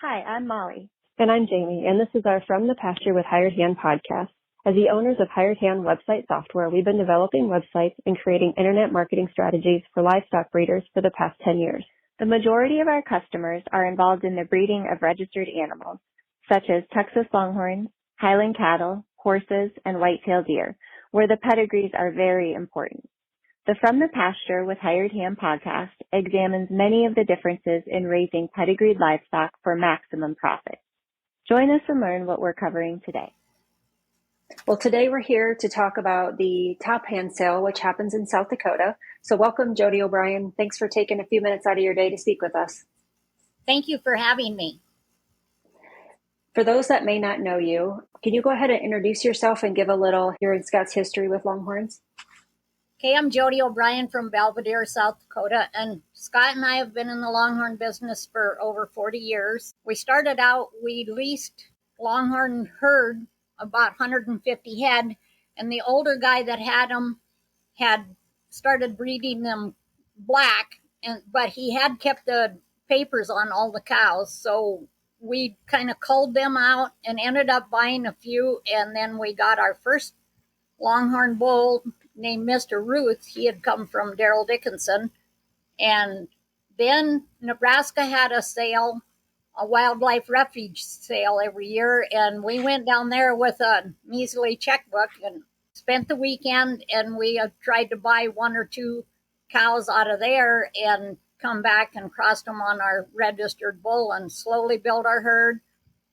Hi, I'm Molly. And I'm Jaymie, and this is our From the Pasture with Hired Hand podcast. As the owners of Hired Hand website software, we've been developing websites and creating internet marketing strategies for livestock breeders for the past 10 years. The majority of our customers are involved in the breeding of registered animals, such as Texas longhorns, Highland cattle, horses, and white-tailed deer, where the pedigrees are very important. The From the Pasture with Hired Hand podcast examines many of the differences in raising pedigreed livestock for maximum profit. Join us and learn what we're covering today. Well, today we're here to talk about the top hand sale, which happens in South Dakota. So welcome, Jodie Obryan. Thanks for taking a few minutes out of your day to speak with us. Thank you for having me. For those that may not know you, can you go ahead and introduce yourself and give a little here in Scott's history with Longhorns? Okay, I'm Jodie Obryan from Belvedere, South Dakota, and Scott and I have been in the Longhorn business for over 40 years. We started out, we leased Longhorn herd, about 150 head, and the older guy that had them had started breeding them black, but he had kept the papers on all the cows, so we kind of culled them out and ended up buying a few, and then we got our first Longhorn bull named Mr. Ruth. He had come from Daryl Dickinson. And then Nebraska had a sale, a wildlife refuge sale every year. And we went down there with a measly checkbook and spent the weekend. And we tried to buy one or two cows out of there and come back and crossed them on our registered bull and slowly built our herd.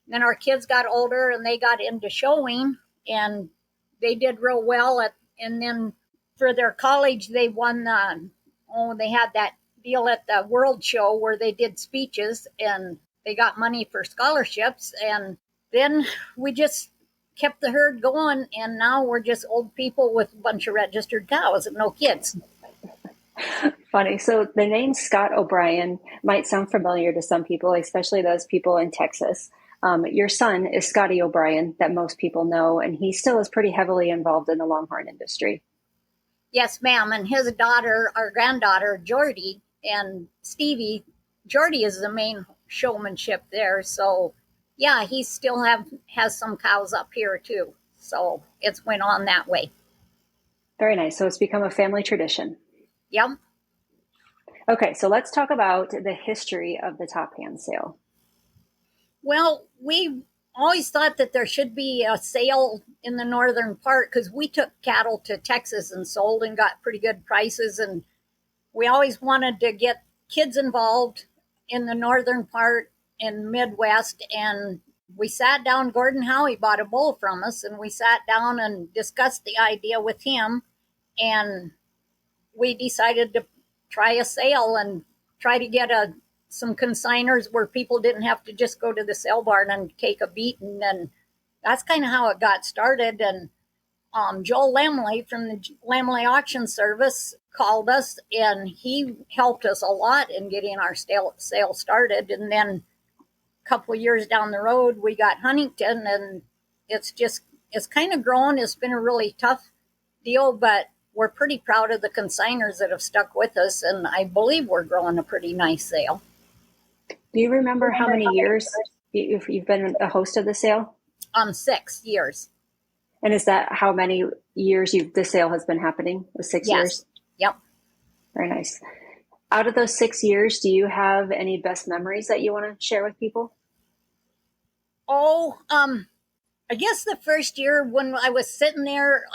Then our kids got older and they got into showing, and they did real well and then for their college, they won they had that deal at the World Show where they did speeches and they got money for scholarships. And then we just kept the herd going, and now we're just old people with a bunch of registered cows and no kids. Funny. So the name Scott Obryan might sound familiar to some people, especially those people in Texas. Your son is Scotty Obryan, that most people know, and he still is pretty heavily involved in the Longhorn industry. Yes, ma'am. And his daughter, our granddaughter, Jodie, and Stevie, Jodie is the main showmanship there. So, yeah, he still has some cows up here, too. So it's went on that way. Very nice. So it's become a family tradition. Yep. Okay, so let's talk about the history of the top hand sale. Well, we always thought that there should be a sale in the northern part because we took cattle to Texas and sold and got pretty good prices. And we always wanted to get kids involved in the northern part in Midwest. And we sat down, Gordon Howie bought a bull from us, and we sat down and discussed the idea with him. And we decided to try a sale and try to get some consigners where people didn't have to just go to the sale barn and take a beating. And that's kind of how it got started. And Joel Lamley from the Lamley Auction Service called us, and he helped us a lot in getting our sale started. And then a couple of years down the road, we got Huntington, and it's kind of grown. It's been a really tough deal, but we're pretty proud of the consigners that have stuck with us, and I believe we're growing a pretty nice sale. Do you remember how many years you've been a host of the sale? 6 years. And is that how many years the sale has been happening? 6 years? Yep. Very nice. Out of those 6 years, do you have any best memories that you want to share with people? I guess the first year when I was sitting there,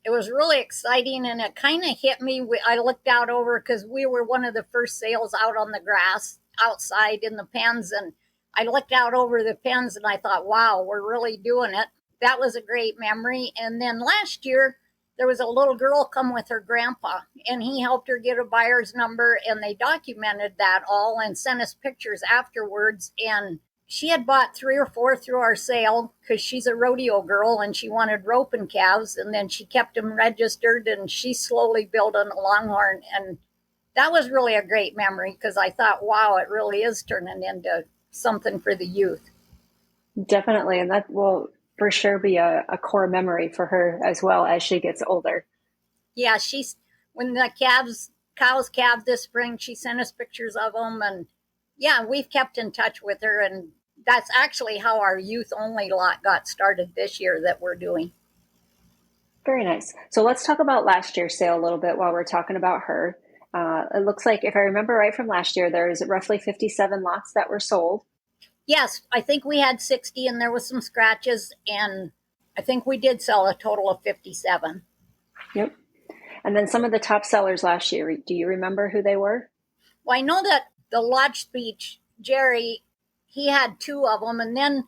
it was really exciting, and it kind of hit me. I looked out over because we were one of the first sales out on the grass outside in the pens, and I looked out over the pens and I thought, wow, we're really doing it. That was a great memory. And then last year there was a little girl come with her grandpa, and he helped her get a buyer's number, and they documented that all and sent us pictures afterwards. And she had bought 3 or 4 through our sale because she's a rodeo girl and she wanted roping calves, and then she kept them registered, and she slowly built on a Longhorn. And that was really a great memory because I thought, wow, it really is turning into something for the youth. Definitely. And that will for sure be a core memory for her as well as she gets older. Yeah, when the cows calved this spring, she sent us pictures of them. And yeah, we've kept in touch with her. And that's actually how our youth only lot got started this year that we're doing. Very nice. So let's talk about last year's sale a little bit while we're talking about her. It looks like, if I remember right from last year, there's roughly 57 lots that were sold. Yes, I think we had 60 and there was some scratches, and I think we did sell a total of 57. Yep. And then some of the top sellers last year, do you remember who they were? Well, I know that the Lodge Speech, Jerry, he had 2 of them, and then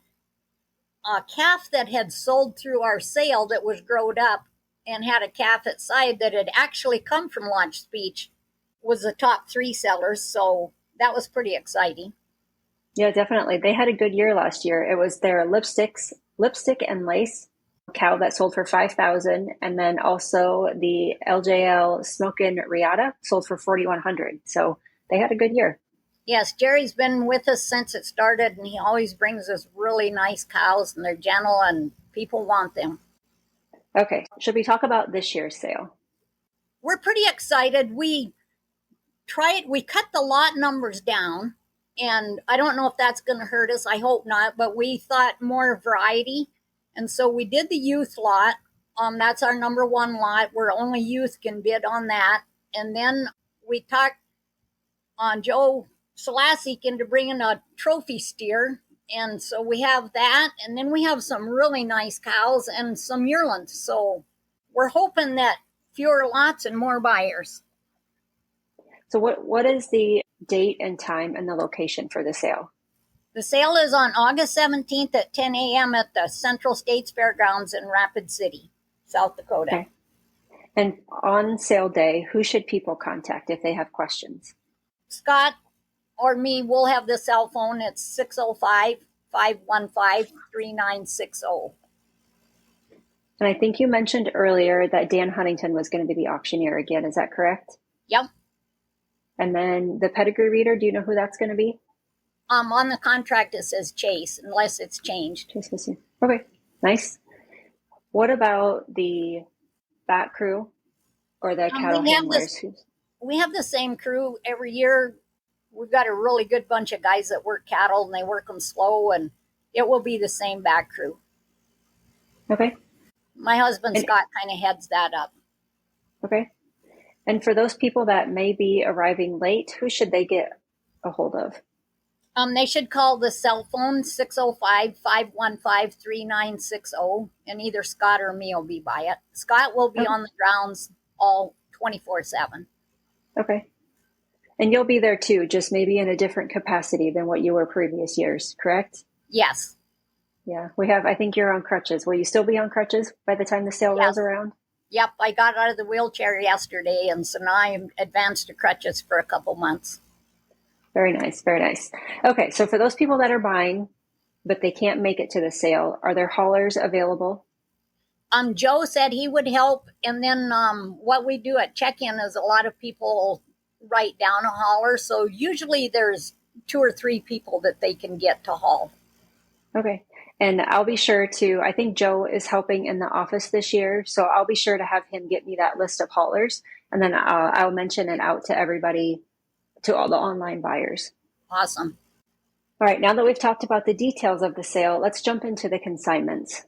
a calf that had sold through our sale that was growed up and had a calf at side that had actually come from Lodge Speech was the top 3 sellers, so that was pretty exciting. Yeah, definitely. They had a good year last year. It was their lipstick and lace cow that sold for $5,000, and then also the LJL Smokin' Riata sold for $4,100. So they had a good year. Yes, Jerry's been with us since it started, and he always brings us really nice cows, and they're gentle, and people want them. Okay, should we talk about this year's sale? We're pretty excited. We cut the lot numbers down, and I don't know if that's going to hurt us. I hope not, but we thought more variety. And so we did the youth lot. That's our number 1 lot where only youth can bid on that. And then we talked on Joe Selassie into bringing a trophy steer. And so we have that. And then we have some really nice cows and some yearlings. So we're hoping that fewer lots and more buyers. So what is the date and time and the location for the sale? The sale is on August 17th at 10 a.m. at the Central State Fairgrounds in Rapid City, South Dakota. Okay. And on sale day, who should people contact if they have questions? Scott or me will have the cell phone. It's 605-515-3960. And I think you mentioned earlier that Dan Huntington was going to be the auctioneer again. Is that correct? Yep. And then the pedigree reader, do you know who that's going to be? On the contract it says Chase, unless it's changed. Okay, nice. What about the back crew or the cattle handlers? We have the same crew every year. We've got a really good bunch of guys that work cattle, and they work them slow, and it will be the same back crew. Okay. My husband, Scott, kind of heads that up. Okay. And for those people that may be arriving late, who should they get a hold of? They should call the cell phone, 605-515-3960, and either Scott or me will be by it. Scott will be on the grounds all 24/7. Okay. And you'll be there too, just maybe in a different capacity than what you were previous years, correct? Yes. Yeah. I think you're on crutches. Will you still be on crutches by the time the sale rolls around? Yep. I got out of the wheelchair yesterday, and so now I'm advanced to crutches for a couple months. Very nice. Very nice. Okay. So for those people that are buying, but they can't make it to the sale, are there haulers available? Joe said he would help. And then what we do at check-in is a lot of people write down a hauler. So usually there's 2 or 3 people that they can get to haul. Okay. And I'll be sure to, I think Joe is helping in the office this year. So I'll be sure to have him get me that list of haulers. And then I'll mention it out to everybody, to all the online buyers. Awesome. All right. Now that we've talked about the details of the sale, let's jump into the consignments.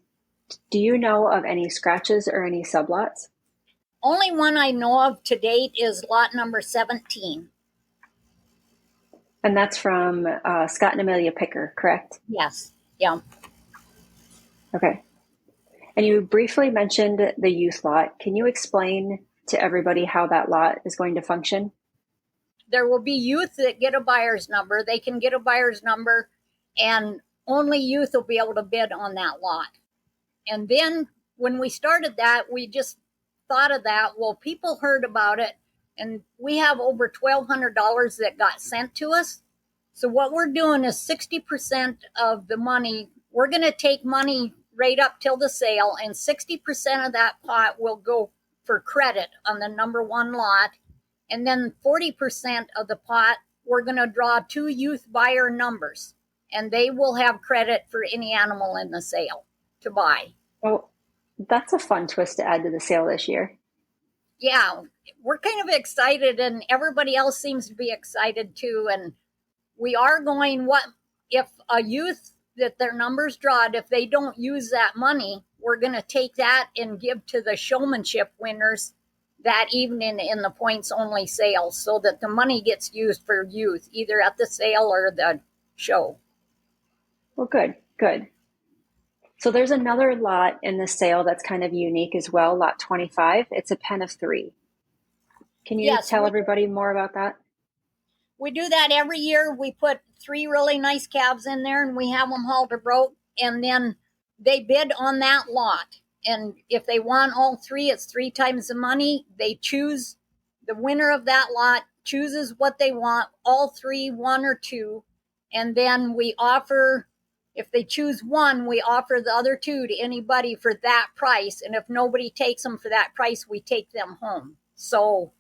Do you know of any scratches or any sublots? Only one I know of to date is lot number 17. And that's from Scott and Amelia Picker, correct? Yes. Yeah. Okay. And you briefly mentioned the youth lot. Can you explain to everybody how that lot is going to function? There will be youth that get a buyer's number. They can get a buyer's number, and only youth will be able to bid on that lot. And then when we started that, we just thought of that. Well, people heard about it, and we have over $1,200 that got sent to us. So what we're doing is 60% of the money, we're going to take money right up till the sale, and 60% of that pot will go for credit on the number 1 lot. And then 40% of the pot, we're going to draw 2 youth buyer numbers, and they will have credit for any animal in the sale to buy. Oh, that's a fun twist to add to the sale this year. Yeah, we're kind of excited, and everybody else seems to be excited too. And we are going, what if a youth that their numbers drawed, if they don't use that money, we're going to take that and give to the showmanship winners that evening in the points only sale, so that the money gets used for youth, either at the sale or the show. Well, good. So there's another lot in the sale that's kind of unique as well, lot 25. It's a pen of 3. Can you tell everybody more about that? We do that every year. We put 3 really nice calves in there, and we have them halter broke, and then they bid on that lot. And if they want all 3, it's 3 times the money. They choose, the winner of that lot chooses what they want, all 3, 1 or 2. And then we offer, if they choose 1, we offer the other 2 to anybody for that price. And if nobody takes them for that price, we take them home. So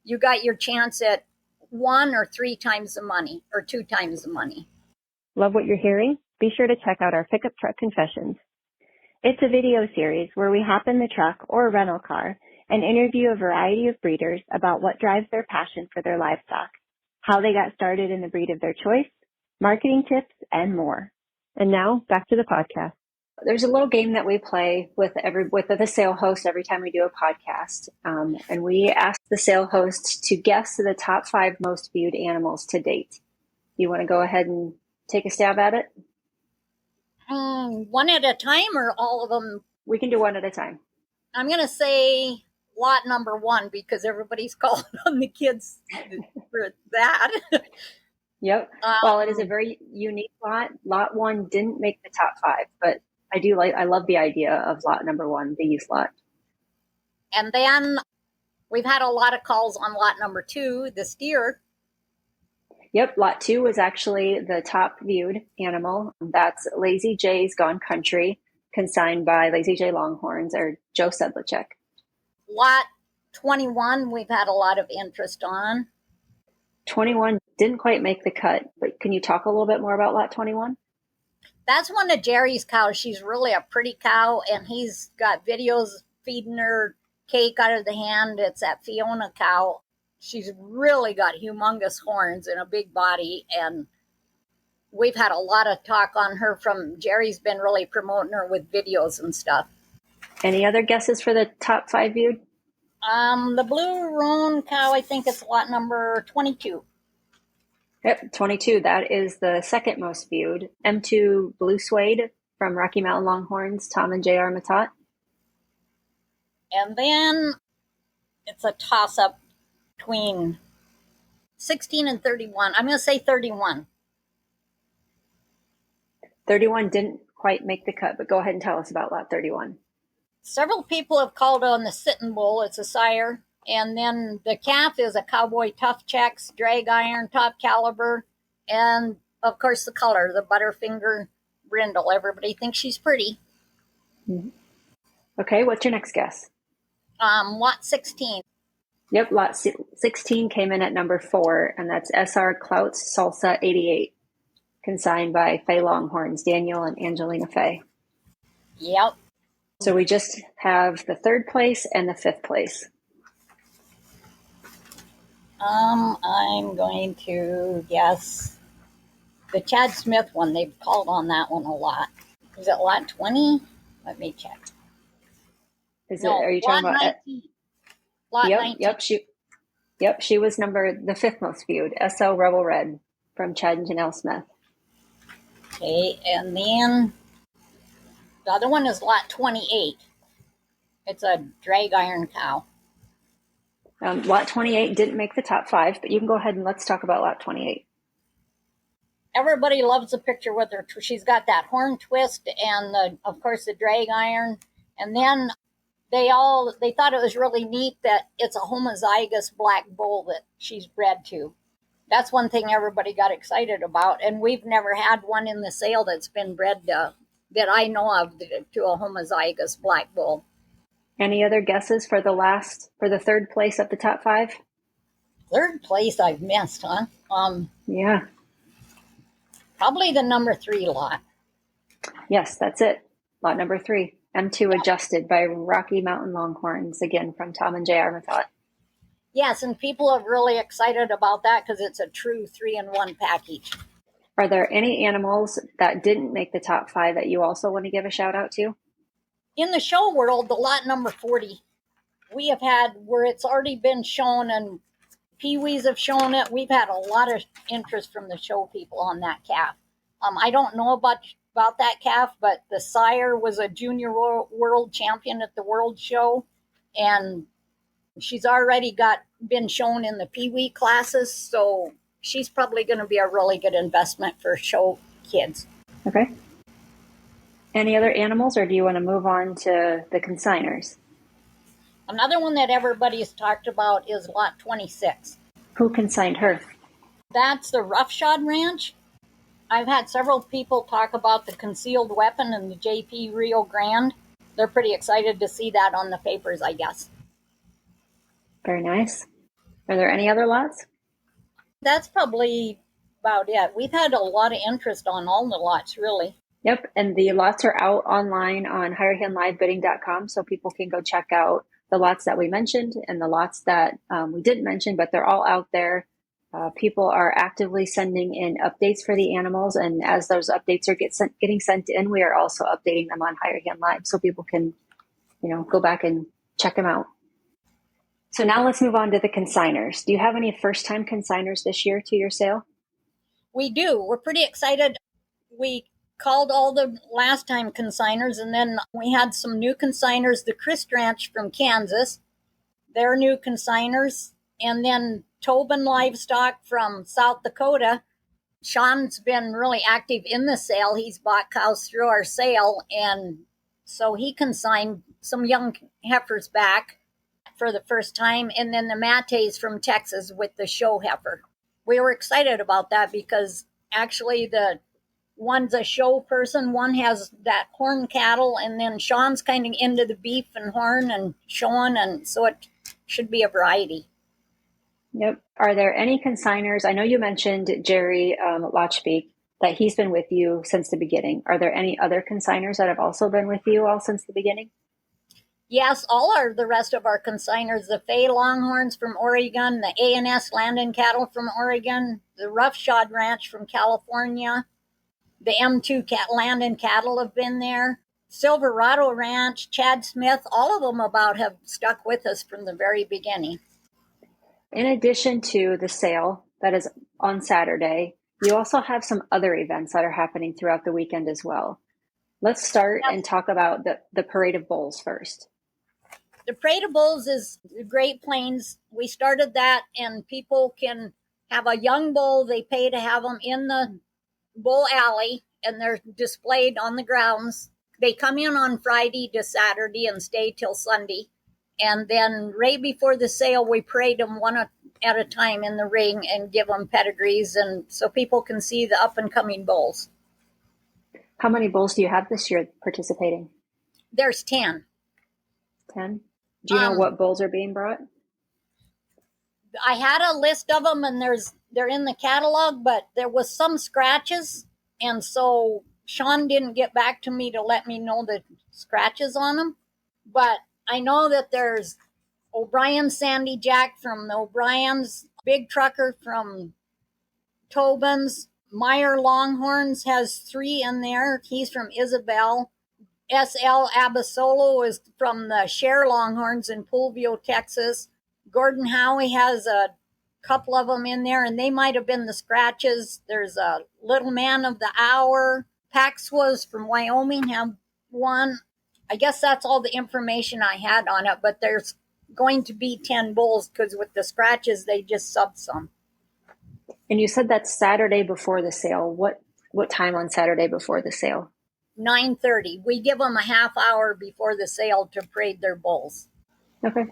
you got your chance at 1 or 3 times the money, or 2 times the money. Love what you're hearing? Be sure to check out our Pickup Truck Confessions. It's a video series where we hop in the truck or rental car and interview a variety of breeders about what drives their passion for their livestock, how they got started in the breed of their choice, marketing tips, and more. And now, back to the podcast. There's a little game that we play with the sale host every time we do a podcast. And we ask the sale host to guess the top 5 most viewed animals to date. You want to go ahead and take a stab at it? One at a time, or all of them? We can do one at a time. I'm going to say lot number 1, because everybody's calling on the kids for that. Yep. Well, it is a very unique lot. Lot 1 didn't make the top 5, but I love the idea of lot number 1, the youth lot. And then we've had a lot of calls on lot number 2, the steer. Yep, lot 2 was actually the top viewed animal. That's Lazy J's Gone Country, consigned by Lazy J Longhorns, or Joe Sedlacek. Lot 21, we've had a lot of interest on. 21 didn't quite make the cut, but can you talk a little bit more about lot 21? That's one of Jerry's cows. She's really a pretty cow, and he's got videos feeding her cake out of the hand. It's that Fiona cow. She's really got humongous horns and a big body, and we've had a lot of talk on her from Jerry's been really promoting her with videos and stuff. Any other guesses for the top 5 viewed? The blue roan cow, I think it's lot number 22. Yep, 22. That is the second most viewed. M2 Blue Suede from Rocky Mountain Longhorns, Tom and J.R. Matat. And then it's a toss-up between 16 and 31. I'm going to say 31. 31 didn't quite make the cut, but go ahead and tell us about lot 31. Several people have called on the Sitting Bull. It's a sire. And then the calf is a Cowboy Tough Checks, drag iron, top caliber. And, of course, the color, the Butterfinger brindle. Everybody thinks she's pretty. Mm-hmm. Okay, what's your next guess? Lot 16. Yep, lot 16 came in at number 4, and that's SR Clouts Salsa 88, consigned by Fay Longhorns, Daniel and Angelina Fay. Yep. So we just have the 3rd place and the 5th place. I'm going to guess the Chad Smith one. They've called on that one a lot. Is it lot 20? Let me check. Are you talking about 19? Lot 19. She was the 5th most viewed. SL Rebel Red from Chad and Janelle Smith. Okay, and then the other one is lot 28. It's a drag iron cow. Lot 28 didn't make the top 5, but you can go ahead and let's talk about lot 28. Everybody loves the picture with her. She's got that horn twist and, of course, the drag iron. And then they thought it was really neat that it's a homozygous black bull that she's bred to. That's one thing everybody got excited about. And we've never had one in the sale that's been bred that I know of to a homozygous black bull. Any other guesses for the 3rd place of the top 5? 3rd place I've missed, huh? Yeah. Probably the number 3 lot. Yes, that's it. Lot number 3. M2 Adjusted by Rocky Mountain Longhorns, again from Tom and J.R. Matat. Yes, and people are really excited about that because it's a true 3-in-1 package. Are there any animals that didn't make the top 5 that you also want to give a shout out to? In the show world, the lot number 40, we have had where it's already been shown and peewees have shown it. We've had a lot of interest from the show people on that calf. I don't know about that calf, but the sire was a junior world champion at the world show, and she's already been shown in the peewee classes, so she's probably going to be a really good investment for show kids. Okay. Any other animals, or do you want to move on to the consigners? Another one that everybody's talked about is lot 26. Who consigned her? That's the Roughshod Ranch. I've had several people talk about the concealed weapon in the JP Rio Grande. They're pretty excited to see that on the papers, I guess. Very nice. Are there any other lots? That's probably about it. We've had a lot of interest on all the lots, really. Yep, and the lots are out online on higherhandlivebidding.com, so people can go check out the lots that we mentioned and the lots that we didn't mention, but they're all out there. People are actively sending in updates for the animals, and as those updates are getting sent in, we are also updating them on Higher Hand Live, so people can, go back and check them out. So now let's move on to the consigners. Do you have any first-time consigners this year to your sale? We do. We're pretty excited. We called all the last time consigners, and then we had some new consigners. The Christ Ranch from Kansas, they're new consigners, and then Tobin Livestock from South Dakota. Sean's been really active in the sale. He's bought cows through our sale, and so he consigned some young heifers back for the first time, and then the Mates from Texas with the show heifer. We were excited about that because actually the one's a show person, one has that horn cattle, and then Sean's kind of into the beef and horn and showing, and so it should be a variety. Yep. Are there any consigners? I know you mentioned Jerry Lotchbeek, that he's been with you since the beginning. Are there any other consigners that have also been with you all since the beginning? Yes, all are the rest of our consigners. The Fay Longhorns from Oregon, the A&S Land and Cattle from Oregon, the Roughshod Ranch from California, the M2 Land and Cattle have been there. Silverado Ranch, Chad Smith, all of them have stuck with us from the very beginning. In addition to the sale that is on Saturday, you also have some other events that are happening throughout the weekend as well. Let's start and talk about the Parade of Bulls first. The Parade of Bulls is the Great Plains. We started that, and people can have a young bull. They pay to have them in the bull alley, and they're displayed on the grounds. They come in on Friday to Saturday and stay till Sunday. And then right before the sale, we parade them one at a time in the ring and give them pedigrees, and so people can see the up-and-coming bulls. How many bulls do you have this year participating? There's 10. 10? Do you know what bulls are being brought? I had a list of them, and they're in the catalog, but there was some scratches, and so Sean didn't get back to me to let me know the scratches on them. But I know that there's O'Brien Sandy Jack from the O'Briens, Big Trucker from Tobin's, Meyer Longhorns has 3 in there. He's from Isabel. S.L. Abasolo is from the Share Longhorns in Pulvio, Texas. Gordon Howie has a couple of them in there, and they might have been the scratches. There's a Little Man of the Hour. Paxwas from Wyoming have one. I guess that's all the information I had on it, but there's going to be 10 bulls because with the scratches, they just subbed some. And you said that's Saturday before the sale. What time on Saturday before the sale? 9:30. We give them a half hour before the sale to parade their bulls. Okay.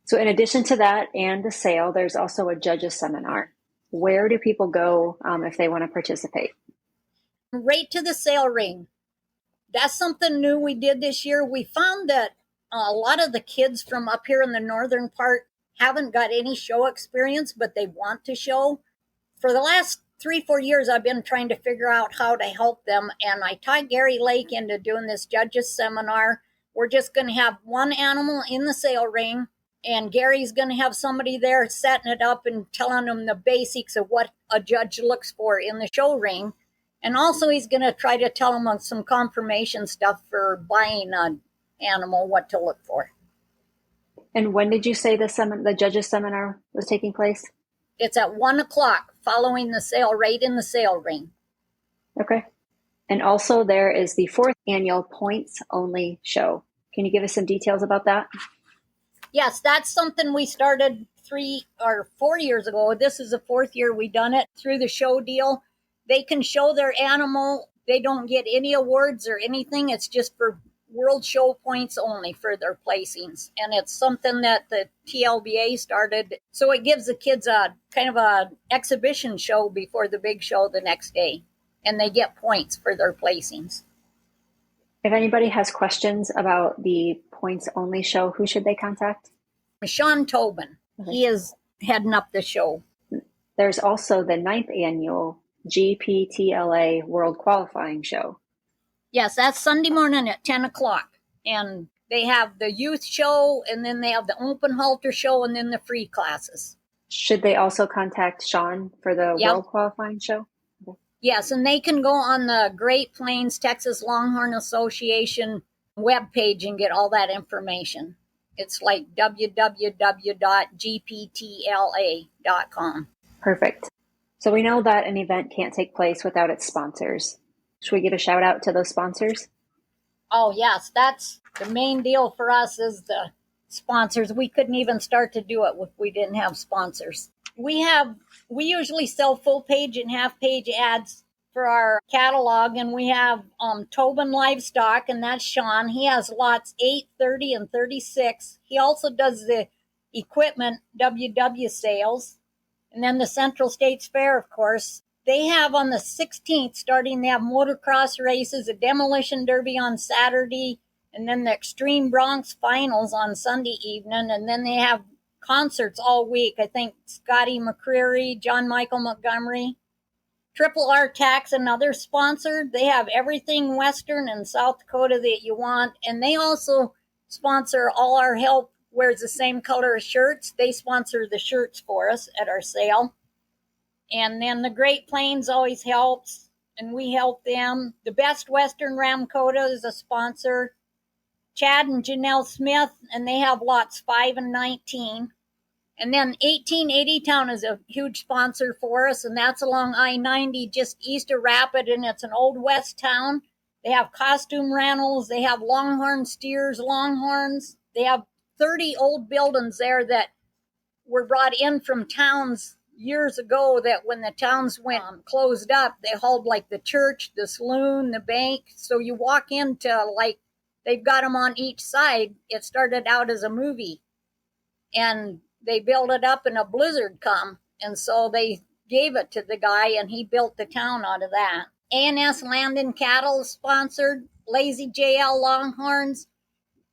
So in addition to that and the sale, there's also a judges seminar. Where do people go if they want to participate? Right to the sale ring. That's something new we did this year. We found that a lot of the kids from up here in the northern part haven't got any show experience, but they want to show. For the last 3-4 years, I've been trying to figure out how to help them, and I tied Gary Lake into doing this judges seminar. We're just going to have one animal in the sale ring. And Gary's going to have somebody there setting it up and telling them the basics of what a judge looks for in the show ring. And also he's going to try to tell them some confirmation stuff for buying an animal, what to look for. And when did you say the judges seminar was taking place? It's at 1:00 following the sale, right in the sale ring. Okay. And also there is the 4th annual points only show. Can you give us some details about that? Yes, that's something we started 3 or 4 years ago. This is the 4th year we've done it through the show deal. They can show their animal. They don't get any awards or anything. It's just for World Show points only for their placings. And it's something that the TLBA started. So it gives the kids a kind of a exhibition show before the big show the next day. And they get points for their placings. If anybody has questions about the points only show, who should they contact? Sean Tobin. Okay. He is heading up the show. There's also the 9th annual GPTLA World Qualifying Show. Yes, that's Sunday morning at 10:00. And they have the youth show, and then they have the open halter show, and then the free classes. Should they also contact Sean for the World Qualifying Show? Okay. Yes, and they can go on the Great Plains Texas Longhorn Association webpage and get all that information. It's like www.gptla.com. Perfect. So we know that an event can't take place without its sponsors. Should we give a shout out to those sponsors? Oh, yes. That's the main deal for us is the sponsors. We couldn't even start to do it if we didn't have sponsors. We usually sell full page and half page ads for our catalog, and we have Tobin Livestock, and that's Sean. He has lots 8, 30, and 36. He also does the equipment WW sales. And then the Central State Fair, of course. They have on the 16th, starting, they have motocross races, a demolition derby on Saturday, and then the Extreme Bronx finals on Sunday evening. And then they have concerts all week. I think Scotty McCreary, John Michael Montgomery. Triple R Tax, another sponsor. They have everything Western and South Dakota that you want. And they also sponsor All Our Help wears the same color as shirts. They sponsor the shirts for us at our sale. And then the Great Plains always helps, and we help them. The Best Western Ramkota is a sponsor. Chad and Janelle Smith, and they have lots 5 and 19. And then 1880 Town is a huge sponsor for us, and that's along I-90 just east of Rapid, and it's an old west town. They have costume rentals. They have longhorn steers, longhorns. They have 30 old buildings there that were brought in from towns years ago that when the towns went closed up, they hauled like the church, the saloon, the bank. So you walk into like, they've got them on each side. It started out as a movie and they built it up and a blizzard come. And so they gave it to the guy and he built the town out of that. A&S Land and Cattle sponsored, Lazy JL Longhorns,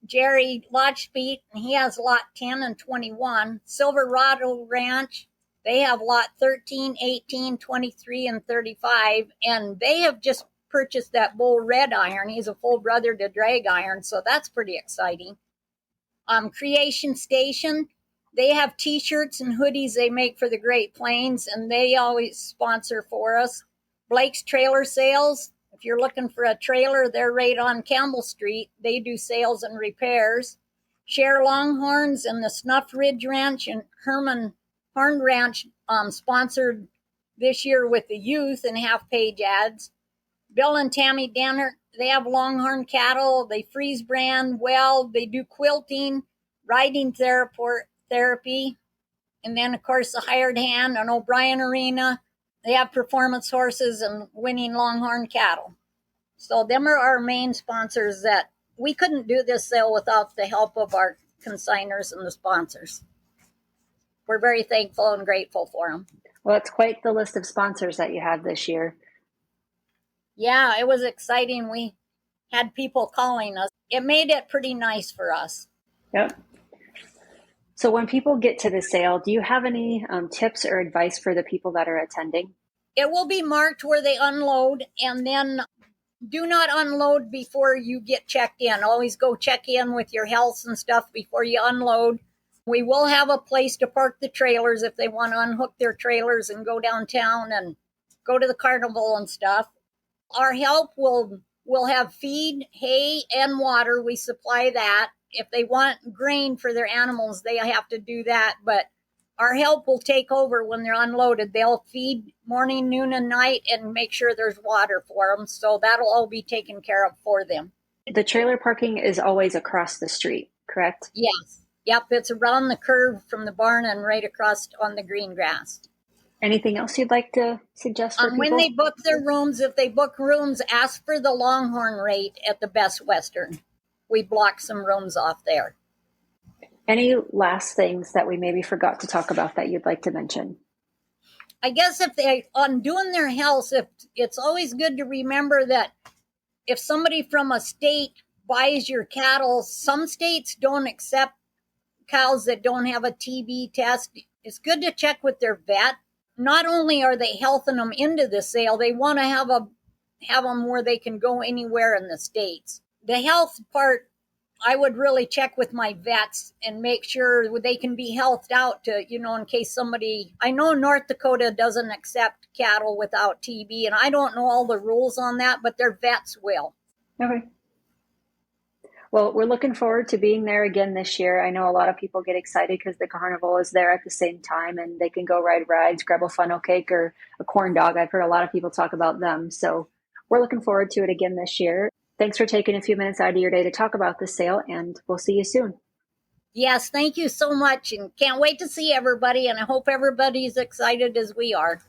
Jerry Lodgebeat, and he has lot 10 and 21. Silverado Ranch, they have lot 13, 18, 23, and 35. And they have just purchased that bull red iron. He's a full brother to drag iron, so that's pretty exciting. Creation Station, they have T-shirts and hoodies they make for the Great Plains, and they always sponsor for us. Blake's Trailer Sales, if you're looking for a trailer, they're right on Campbell Street. They do sales and repairs. Share Longhorns and the Snuff Ridge Ranch and Herman Horn Ranch sponsored this year with the youth and half-page ads. Bill and Tammy Danner, they have Longhorn cattle. They freeze brand well. They do quilting, riding therapy. And then, of course, the Hired Hand and O'Brien Arena. They have performance horses and winning Longhorn cattle. So them are our main sponsors that we couldn't do this sale without the help of our consigners and the sponsors. We're very thankful and grateful for them. Well, it's quite the list of sponsors that you have this year. Yeah, it was exciting. We had people calling us. It made it pretty nice for us. Yep. So when people get to the sale, do you have any tips or advice for the people that are attending? It will be marked where they unload, and then do not unload before you get checked in. Always go check in with your health and stuff before you unload. We will have a place to park the trailers if they want to unhook their trailers and go downtown and go to the carnival and stuff. Our help will have feed, hay, and water. We supply that. If they want grain for their animals, they have to do that. But our help will take over when they're unloaded. They'll feed morning, noon, and night and make sure there's water for them. So that'll all be taken care of for them. The trailer parking is always across the street, correct? Yes. Yep, it's around the curve from the barn and right across on the green grass. Anything else you'd like to suggest for people? When they book their rooms, if they book rooms, ask for the Longhorn rate at the Best Western. We block some rooms off there. Any last things that we maybe forgot to talk about that you'd like to mention? I guess if they, on doing their health, it's always good to remember that if somebody from a state buys your cattle, some states don't accept cows that don't have a TB test. It's good to check with their vet. Not only are they healthing them into the sale, they want to have them where they can go anywhere in the states. The health part, I would really check with my vets and make sure they can be healthed out to, in case somebody, I know North Dakota doesn't accept cattle without TB, and I don't know all the rules on that, but their vets will. Okay. Well, we're looking forward to being there again this year. I know a lot of people get excited because the carnival is there at the same time and they can go ride rides, grab a funnel cake or a corn dog. I've heard a lot of people talk about them. So we're looking forward to it again this year. Thanks for taking a few minutes out of your day to talk about this sale, and we'll see you soon. Yes, thank you so much, and can't wait to see everybody, and I hope everybody's excited as we are.